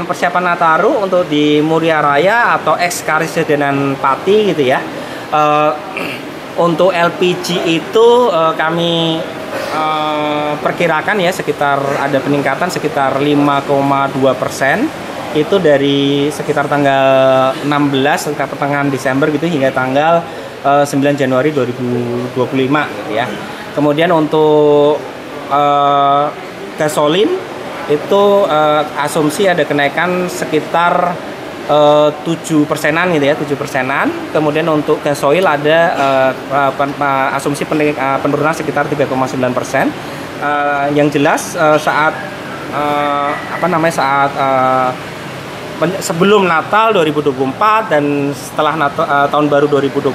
persiapan Nataru untuk di Muria Raya atau ex Karesidenan Pati gitu ya. Untuk LPG itu kami perkirakan ya sekitar ada peningkatan sekitar 5,2%. Itu dari sekitar tanggal 16 sekitar pertengahan Desember gitu hingga tanggal 9 Januari 2025 gitu ya. Kemudian untuk gasolin itu asumsi ada kenaikan sekitar 7%-an gitu ya, 7%-an. Kemudian untuk gasoil ada asumsi penurunan sekitar 3,9%. Yang jelas saat sebelum Natal 2024 dan setelah tahun baru 2025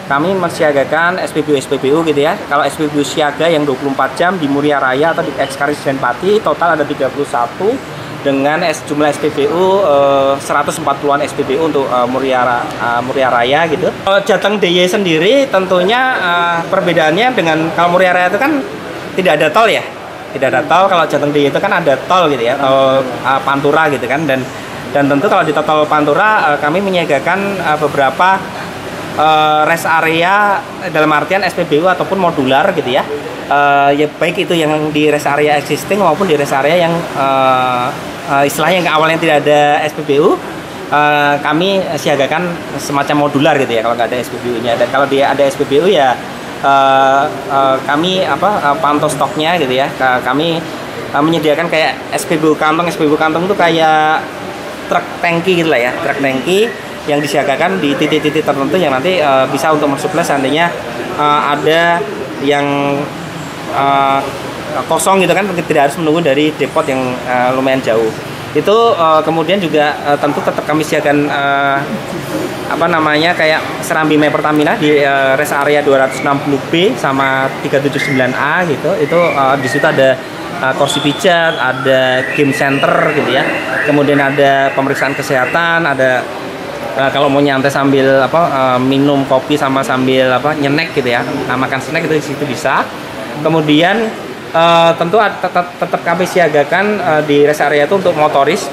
kami mensiagakan SPBU gitu ya. Kalau SPBU siaga yang 24 jam di Muria Raya atau di ex Karesidenan Pati total ada 31 dengan jumlah SPBU 140-an SPBU untuk Muria Raya gitu. Jateng DIY sendiri tentunya perbedaannya dengan kalau Muria Raya itu kan tidak ada tol ya. Tidak ada tol, kalau Jateng DIY itu kan ada tol gitu ya, tol Pantura gitu kan, dan tentu kalau di tol Pantura kami menyiagakan beberapa rest area dalam artian SPBU ataupun modular gitu ya. Ya baik itu yang di rest area existing maupun di rest area yang istilahnya yang awalnya tidak ada SPBU, kami siagakan semacam modular gitu ya kalau nggak ada SPBU-nya. Dan kalau dia ada SPBU ya kami pantau stoknya gitu ya. Kami menyediakan kayak SPBU kantong itu kayak truk tangki gitu lah ya, truk tangki yang disiagakan di titik-titik tertentu yang nanti bisa untuk mensuplai seandainya ada yang kosong gitu kan, tidak harus menunggu dari depot yang lumayan jauh. Itu kemudian juga tentu tetap kami siagakan kayak serambi My Pertamina di rest area 260B sama 379A gitu. Itu di situ ada kursi pijat, ada game center gitu ya. Kemudian ada pemeriksaan kesehatan, ada kalau mau nyantai sambil minum kopi sama sambil nyenek gitu ya, makan snack itu di situ bisa. Kemudian tentu tetap kami siagakan di rest area itu untuk motoris.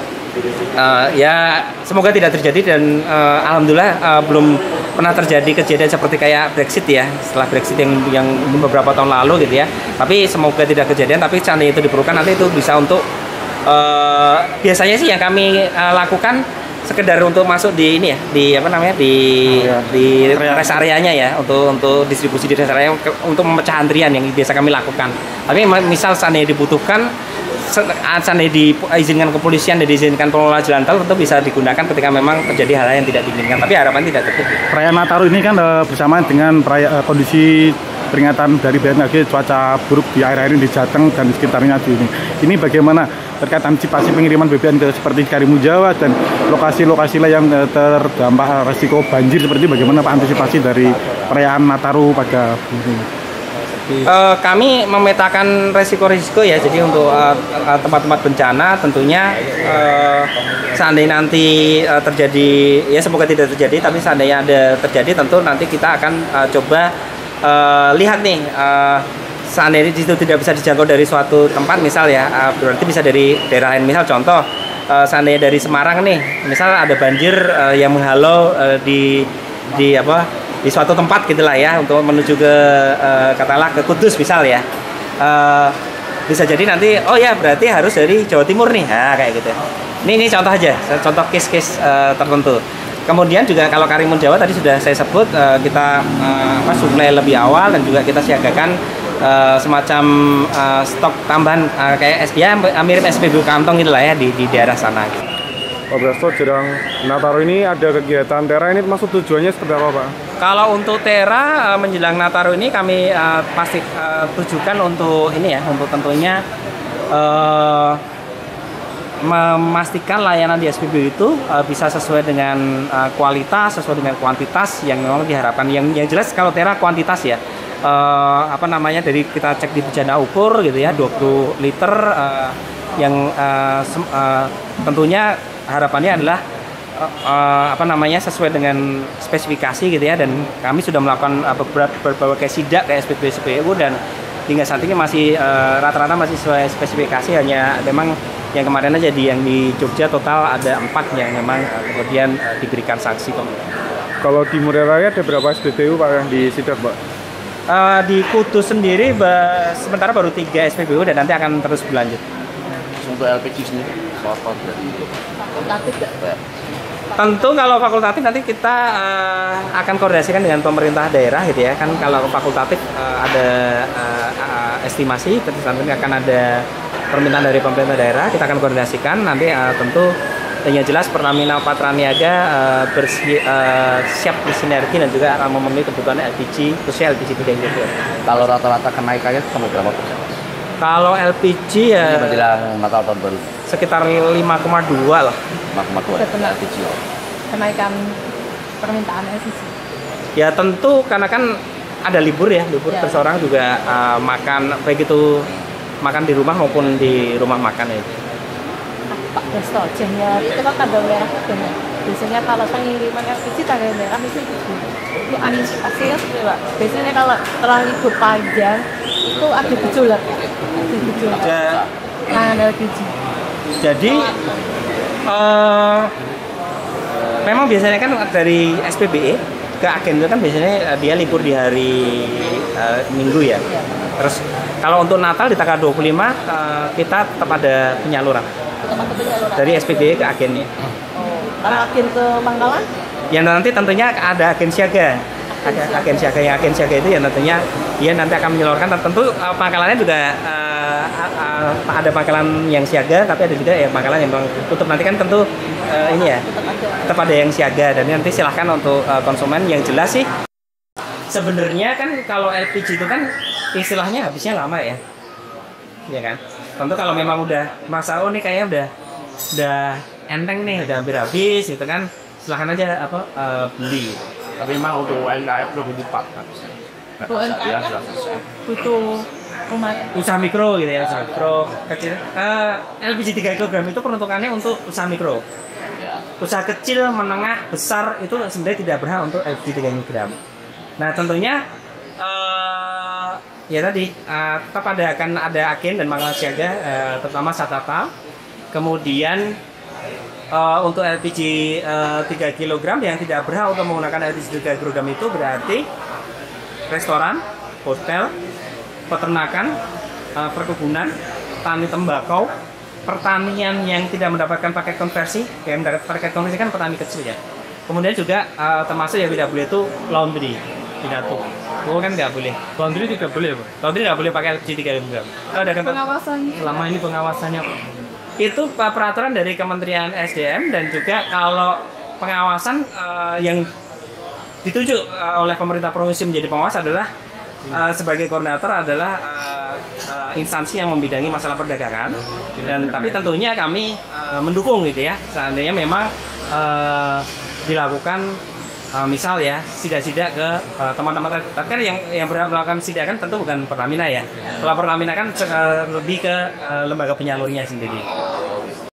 Ya semoga tidak terjadi dan alhamdulillah belum pernah terjadi kejadian seperti kayak Brexit ya, setelah Brexit yang beberapa tahun lalu gitu ya. Tapi semoga tidak kejadian, tapi seandainya itu diperlukan nanti itu bisa untuk biasanya sih yang kami lakukan sekedar untuk masuk di ini ya, di rest areanya ya, untuk distribusi di rest area untuk memecah antrian yang biasa kami lakukan. Tapi misal seandainya dibutuhkan, seandainya diizinkan kepolisian dan diizinkan pengelola jalan tol, tentu bisa digunakan ketika memang terjadi hal-hal yang tidak diinginkan. Tapi harapan tidak terjadi. Perayaan Nataru ini kan bersamaan dengan kondisi peringatan dari BMKG cuaca buruk di akhir-akhir ini di Jateng dan di sekitarnya ini. Ini bagaimana terkait antisipasi pengiriman BBM ke seperti Karimun Jawa dan lokasi-lokasi lain yang terdampak resiko banjir seperti bagaimana Pak antisipasi dari perayaan Nataru pada ini? Kami memetakan resiko-resiko ya, jadi untuk tempat-tempat bencana tentunya seandainya nanti terjadi, ya semoga tidak terjadi, tapi seandainya ada terjadi tentu nanti kita akan coba lihat nih, seandainya itu tidak bisa dijangkau dari suatu tempat misal ya, berarti bisa dari daerah lain. Misal contoh, seandainya dari Semarang nih, misal ada banjir yang menghalau di suatu tempat gitulah ya, untuk menuju ke katakanlah ke Kudus misal ya, bisa jadi nanti oh ya berarti harus dari Jawa Timur nih, kayak gitu. Ini contoh aja, contoh case-case tertentu. Kemudian juga kalau Karimun Jawa tadi sudah saya sebut, kita suplai lebih awal dan juga kita siagakan semacam stok tambahan kayak ya mirip SPBU kantong gitu lah ya di daerah sana gitu. Pak Brasto, jelang Nataru ini ada kegiatan Tera, ini maksud tujuannya seperti apa Pak? Kalau untuk Tera menjelang Nataru ini kami pasti tujukan untuk ini ya, untuk tentunya memastikan layanan di SPBU itu bisa sesuai dengan kualitas, sesuai dengan kuantitas yang memang diharapkan. Yang jelas kalau Tera kuantitas ya, dari kita cek di bejana ukur gitu ya, 20 liter yang tentunya harapannya adalah sesuai dengan spesifikasi gitu ya, dan kami sudah melakukan berbagai sidak ke SPBU dan hingga saat ini masih rata-rata masih sesuai spesifikasi, hanya memang Yang kemarin aja yang di Jogja total ada 4 yang memang kemudian diberikan sanksi Pak. Kalau di Murai Raya ada berapa SPBU Pak yang disidang Pak? Di Kudus sendiri sementara baru 3 SPBU dan nanti akan terus berlanjut. Untuk LPG sendiri, apa dari fakultatif nggak? Tentu kalau fakultatif nanti kita akan koordinasikan dengan pemerintah daerah gitu ya. Kan kalau fakultatif ada estimasi, nanti akan ada permintaan dari pemerintah daerah, kita akan koordinasikan nanti tentu yang jelas Pertamina Patraniaga siap bersinergi dan juga akan memenuhi kebutuhan LPG, khususnya LPG 3 kg. Kalau rata-rata kenaikannya sampai berapa persen? Kalau LPG ya menjelang Natal tahun baru sekitar 5,2 lah. 5,2 LPG. Kenaikan permintaan LPG. Ya tentu karena kan ada libur ya, Ya. terus orang juga makan baik itu makan di rumah maupun di rumah makan ya. Pak Dosto, jamnya itu kan tanggal merah kan ya. Biasanya kalau pengiriman LPG tanggal merah itu antisipasinya seperti Pak. Biasanya kalau setelah libur panjang itu ada gejolak ya. Ada gejolak. Nah, LPG. Jadi memang biasanya kan dari SPBE ke agen itu kan biasanya dia libur di hari Minggu ya. Terus kalau untuk Natal di tanggal 25 kita tetap ada penyaluran dari SPBE ke agennya. Kalau agen ke Manggalan? Yang nanti tentunya ada agen siaga. Agen siaga itu yang tentunya dia nanti akan menyalurkan. Tentu pangkalannya juga ada pangkalan yang siaga, tapi ada juga ya pangkalan yang tutup. Nanti kan tentu ini ya tetap ada yang siaga dan nanti silahkan untuk konsumen yang jelas sih. Sebenarnya kan kalau LPG itu kan istilahnya habisnya lama ya, ya kan. Tentu kalau memang udah masa ini kayaknya udah enteng nih, udah hampir habis gitu kan, silahkan aja beli. Tapi memang untuk UMKM lebih cepat kan. UMKM butuh rumah Usaha mikro gitu ya, usaha mikro kecil. LPG 3 kg itu peruntukannya untuk usaha mikro. Usaha kecil, menengah, besar itu sebenarnya tidak berhak untuk LPG 3 kg. Nah tentunya ya tadi tetap akan ada agen dan mangkal siaga, terutama Satata. Kemudian untuk LPG 3 kg yang tidak berhak untuk menggunakan LPG 3 kg itu berarti restoran, hotel, peternakan, perkebunan, tani tembakau, pertanian yang tidak mendapatkan paket konversi. Yang mendapat paket konversi kan petani kecil ya. Kemudian juga termasuk yang tidak boleh itu laundry, tidak tuh. Oh kan nggak boleh. Laundry tidak boleh Pak? Laundry nggak boleh pakai LPG 3 kg. Ada kan pengawasan. selama ini pengawasannya itu peraturan dari Kementerian SDM dan juga kalau pengawasan yang ditunjuk oleh pemerintah provinsi menjadi pengawas adalah sebagai koordinator adalah instansi yang membidangi masalah perdagangan dan tapi tentunya kami mendukung gitu ya seandainya memang dilakukan misal ya sidak-sidak ke teman-teman tapi kan yang berhak melakukan sidak kan tentu bukan Pertamina ya. Kalau Pertamina kan lebih ke lembaga penyalurnya sendiri.